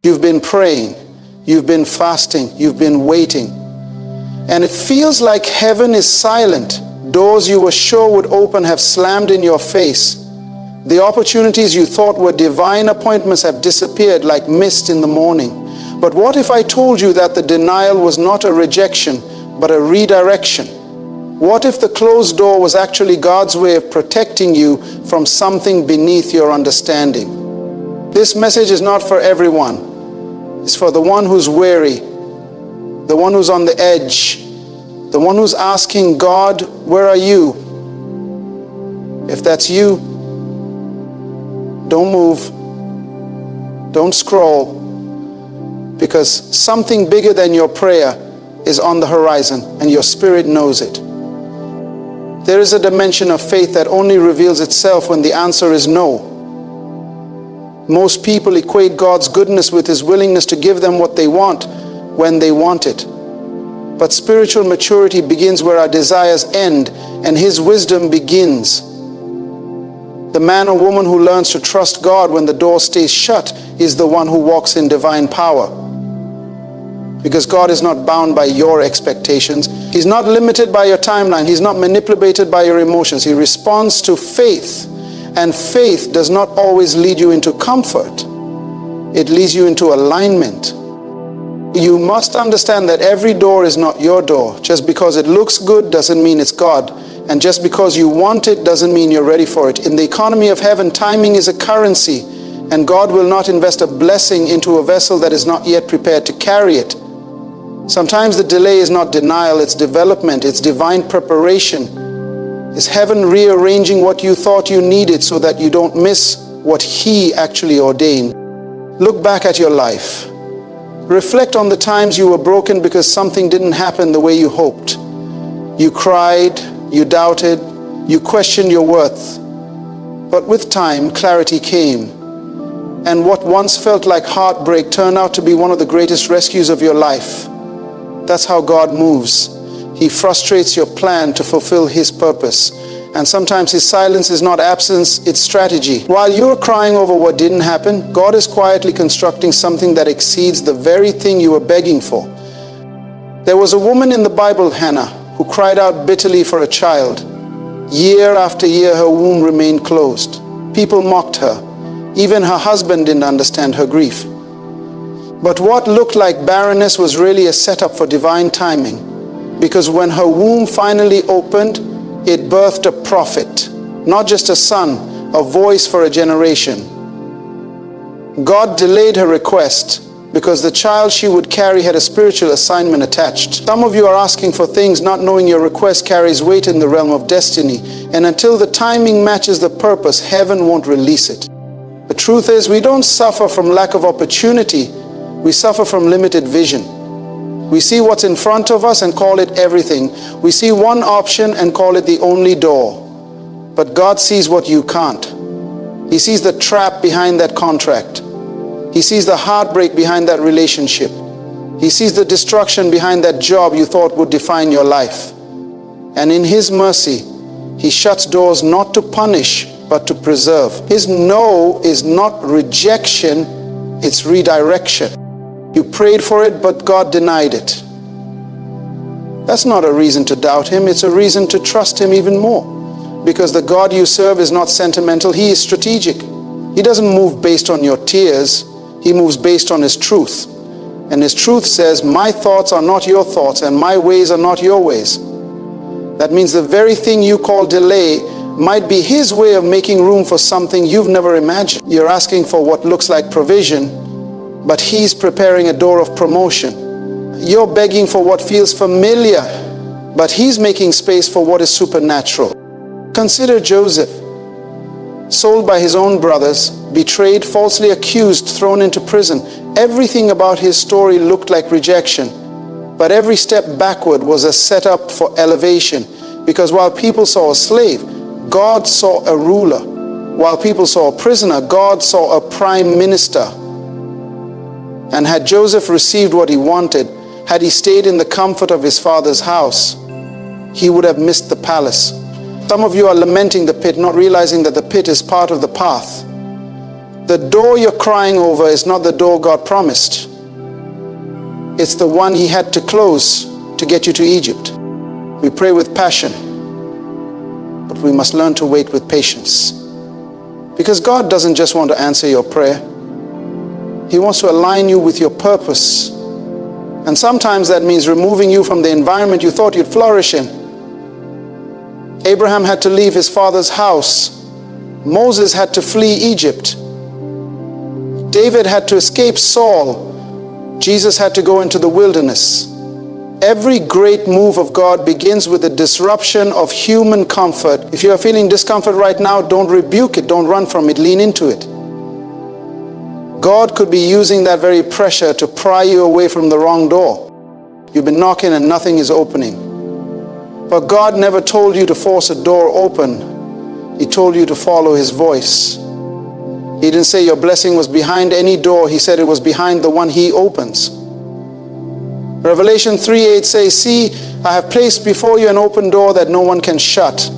You've been praying, you've been fasting, you've been waiting. And it feels like heaven is silent. Doors you were sure would open have slammed in your face. The opportunities you thought were divine appointments have disappeared like mist in the morning. But what if I told you that the denial was not a rejection, but a redirection? What if the closed door was actually God's way of protecting you from something beneath your understanding? This message is not for everyone. It's for the one who's weary, the one who's on the edge, the one who's asking, God, where are you? If that's you, don't move, don't scroll, because something bigger than your prayer is on the horizon and your spirit knows it. There is a dimension of faith that only reveals itself when the answer is no. Most people equate God's goodness with His willingness to give them what they want when they want it. But spiritual maturity begins where our desires end and His wisdom begins. The man or woman who learns to trust God when the door stays shut is the one who walks in divine power. Because God is not bound by your expectations. He's not limited by your timeline. He's not manipulated by your emotions. He responds to faith. And faith does not always lead you into comfort. It leads you into alignment. You must understand that every door is not your door. Just because it looks good doesn't mean it's God. And just because you want it doesn't mean you're ready for it. In the economy of heaven, timing is a currency. And God will not invest a blessing into a vessel that is not yet prepared to carry it. Sometimes the delay is not denial, it's development, it's divine preparation. It's heaven rearranging what you thought you needed so that you don't miss what He actually ordained. Look back at your life. Reflect on the times you were broken because something didn't happen the way you hoped. You cried, you doubted, you questioned your worth. But with time, clarity came. And what once felt like heartbreak turned out to be one of the greatest rescues of your life. That's how God moves. He frustrates your plan to fulfill His purpose. And sometimes His silence is not absence, it's strategy. While you're crying over what didn't happen, God is quietly constructing something that exceeds the very thing you were begging for. There was a woman in the Bible, Hannah, who cried out bitterly for a child. Year after year, her womb remained closed. People mocked her. Even her husband didn't understand her grief. But what looked like barrenness was really a setup for divine timing. Because when her womb finally opened, it birthed a prophet, not just a son, a voice for a generation. God delayed her request because the child she would carry had a spiritual assignment attached. Some of you are asking for things not knowing your request carries weight in the realm of destiny. And until the timing matches the purpose, heaven won't release it. The truth is, we don't suffer from lack of opportunity. We suffer from limited vision. We see what's in front of us and call it everything. We see one option and call it the only door. But God sees what you can't. He sees the trap behind that contract. He sees the heartbreak behind that relationship. He sees the destruction behind that job you thought would define your life. And in His mercy, He shuts doors not to punish, but to preserve. His no is not rejection, it's redirection. You prayed for it, but God denied it. That's not a reason to doubt Him, it's a reason to trust Him even more. Because the God you serve is not sentimental, He is strategic. He doesn't move based on your tears, He moves based on His truth. And His truth says, my thoughts are not your thoughts, and my ways are not your ways. That means the very thing you call delay might be His way of making room for something you've never imagined. You're asking for what looks like provision, but He's preparing a door of promotion. You're begging for what feels familiar, but He's making space for what is supernatural. Consider Joseph, sold by his own brothers, betrayed, falsely accused, thrown into prison. Everything about his story looked like rejection, but every step backward was a setup for elevation. Because while people saw a slave, God saw a ruler. While people saw a prisoner, God saw a prime minister. And had Joseph received what he wanted, had he stayed in the comfort of his father's house, he would have missed the palace. Some of you are lamenting the pit, not realizing that the pit is part of the path. The door you're crying over is not the door God promised. It's the one He had to close to get you to Egypt. We pray with passion, but we must learn to wait with patience. Because God doesn't just want to answer your prayer. He wants to align you with your purpose. And sometimes that means removing you from the environment you thought you'd flourish in. Abraham had to leave his father's house. Moses had to flee Egypt. David had to escape Saul. Jesus had to go into the wilderness. Every great move of God begins with a disruption of human comfort. If you are feeling discomfort right now, don't rebuke it, don't run from it, lean into it. God could be using that very pressure to pry you away from the wrong door. You've been knocking and nothing is opening. But God never told you to force a door open. He told you to follow His voice. He didn't say your blessing was behind any door. He said it was behind the one He opens. Revelation 3:8 says, "See, I have placed before you an open door that no one can shut."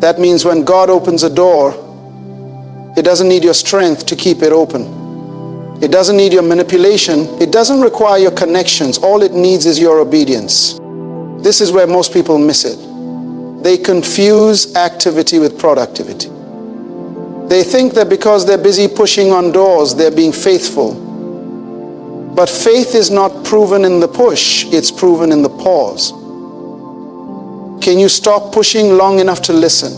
That means when God opens a door, it doesn't need your strength to keep it open. It doesn't need your manipulation. It doesn't require your connections. All it needs is your obedience. This is where most people miss it. They confuse activity with productivity. They think that because they're busy pushing on doors, they're being faithful. But faith is not proven in the push, it's proven in the pause. Can you stop pushing long enough to listen?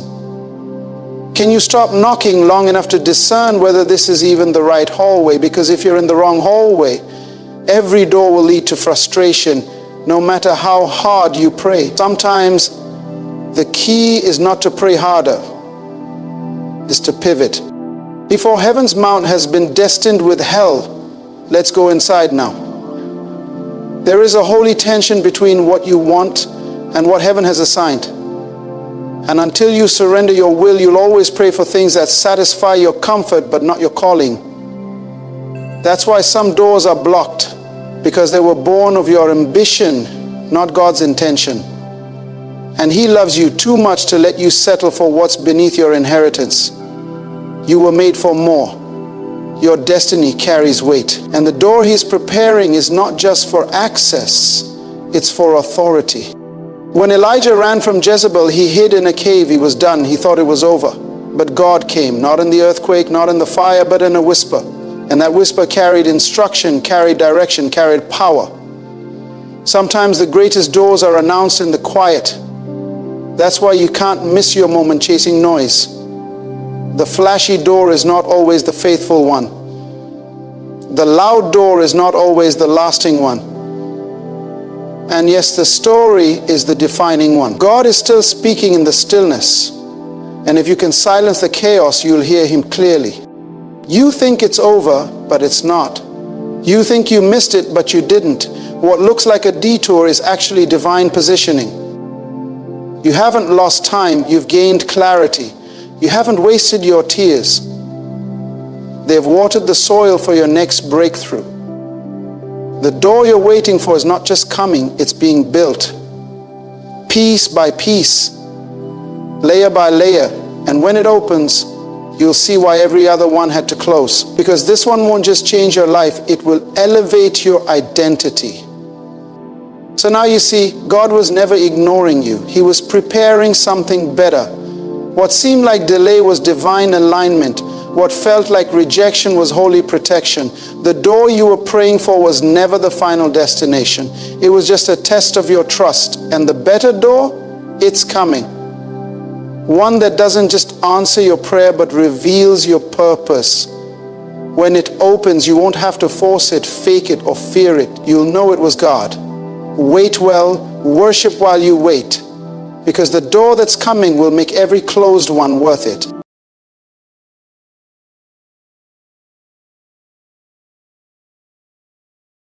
Can you stop knocking long enough to discern whether this is even the right hallway? Because if you're in the wrong hallway, every door will lead to frustration, no matter how hard you pray. Sometimes the key is not to pray harder, is to pivot. Before heaven's mount has been destined with hell, let's go inside now. There is a holy tension between what you want and what heaven has assigned. And until you surrender your will, you'll always pray for things that satisfy your comfort but not your calling. That's why some doors are blocked, because they were born of your ambition, not God's intention. And He loves you too much to let you settle for what's beneath your inheritance. You were made for more. Your destiny carries weight. And the door He's preparing is not just for access, it's for authority. When Elijah ran from Jezebel, he hid in a cave. He was done. He thought it was over. But God came, not in the earthquake, not in the fire, but in a whisper. And that whisper carried instruction, carried direction, carried power. Sometimes the greatest doors are announced in the quiet. That's why you can't miss your moment chasing noise. The flashy door is not always the faithful one. The loud door is not always the lasting one. And yes, the story is the defining one. God is still speaking in the stillness. And if you can silence the chaos, you'll hear Him clearly. You think it's over, but it's not. You think you missed it, but you didn't. What looks like a detour is actually divine positioning. You haven't lost time, you've gained clarity. You haven't wasted your tears. They've watered the soil for your next breakthrough. The door you're waiting for is not just coming, it's being built. Piece by piece, layer by layer. And when it opens, you'll see why every other one had to close. Because this one won't just change your life, it will elevate your identity. So now you see, God was never ignoring you. He was preparing something better. What seemed like delay was divine alignment. What felt like rejection was holy protection. The door you were praying for was never the final destination. It was just a test of your trust. And the better door, it's coming. One that doesn't just answer your prayer, but reveals your purpose. When it opens, you won't have to force it, fake it, or fear it. You'll know it was God. Wait well, worship while you wait. Because the door that's coming will make every closed one worth it.